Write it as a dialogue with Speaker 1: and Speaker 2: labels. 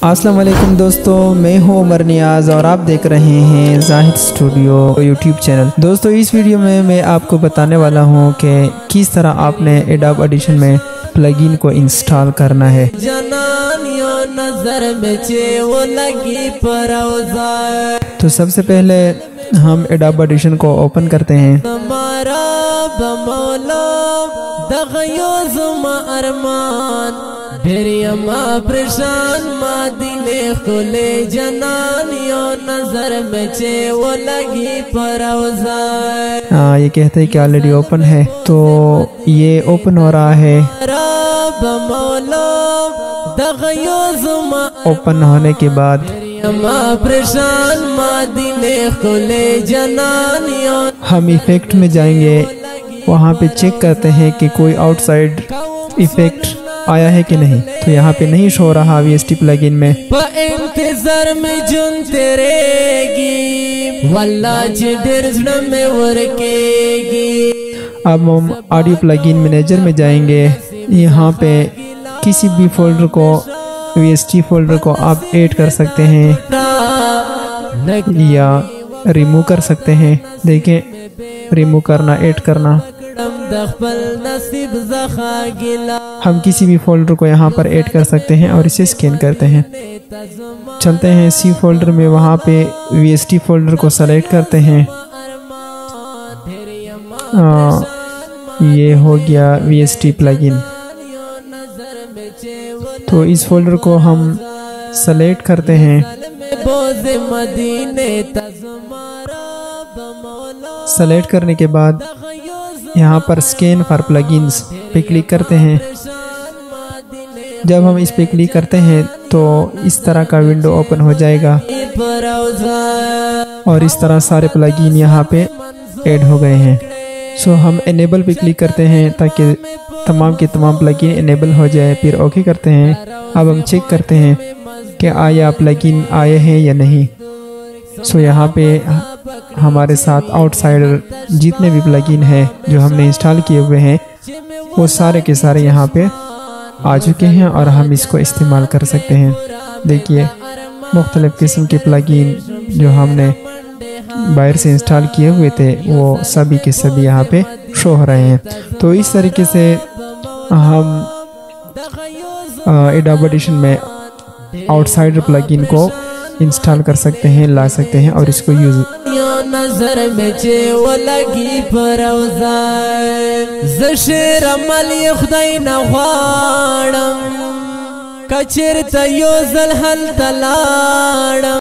Speaker 1: अस्सलाम वालेकुम दोस्तों, मैं हूं उमर नियाज़ और आप देख रहे हैं जाहिद स्टूडियो यूट्यूब चैनल। दोस्तों इस वीडियो में मैं आपको बताने वाला हूं कि किस तरह आपने एडोब एडिशन में प्लगइन को इंस्टॉल करना है। तो सबसे पहले हम एडोब एडिशन को ओपन करते हैं। ये कहते हैं कि ऑलरेडी ओपन है, तो ये ओपन हो रहा है। ओपन होने के बाद हम इफेक्ट में जाएंगे, वहाँ पे चेक करते हैं कि कोई आउटसाइड इफेक्ट आया है कि नहीं। तो यहाँ पे नहीं शो रहा VST प्लगइन में।
Speaker 2: इंतजार में जुन तेरेगी वल्लाह में वर्केगी।
Speaker 1: अब हम ऑडियो प्लगइन मैनेजर में जाएंगे। यहाँ पे किसी भी फोल्डर को VST फोल्डर को आप ऐड कर सकते हैं या रिमूव कर सकते हैं। देखें, रिमूव करना, ऐड करना। हम किसी भी फोल्डर को यहाँ पर ऐड कर सकते हैं और इसे स्कैन करते हैं। चलते हैं C फोल्डर में, वहाँ पे VST फोल्डर को सेलेक्ट करते हैं। ये हो गया VST प्लगइन। तो इस फोल्डर को हम सेलेक्ट करते हैं। सेलेक्ट करने के बाद यहाँ पर स्कैन फॉर प्लगइन्स पे क्लिक करते हैं। जब हम इस पे क्लिक करते हैं तो इस तरह का विंडो ओपन हो जाएगा और इस तरह सारे प्लगइन यहाँ पे ऐड हो गए हैं। सो हम इनेबल पे क्लिक करते हैं ताकि तमाम के तमाम प्लगइन इनेबल हो जाए। फिर ओके करते हैं। अब हम चेक करते हैं कि आया प्लगइन आए हैं या नहीं। सो यहाँ पे हमारे साथ आउटसाइडर जितने भी प्लगइन है जो हमने इंस्टॉल किए हुए हैं वो सारे के सारे यहाँ पे आ चुके हैं और हम इसको इस्तेमाल कर सकते हैं। देखिए, मुख्तलिफ़ किस्म के प्लगइन जो हमने बाहर से इंस्टॉल किए हुए थे वो सभी के सभी यहाँ पे शो हो रहे हैं। तो इस तरीके से हम एडोब एडिशन में आउटसाइडर प्लगइन को इंस्टॉल कर सकते हैं, ला सकते हैं और इसको यूज नजर में वो लगी पर
Speaker 2: जशर अमल खुदाई नवाड़म कचर तयो जल हल तलाड़म।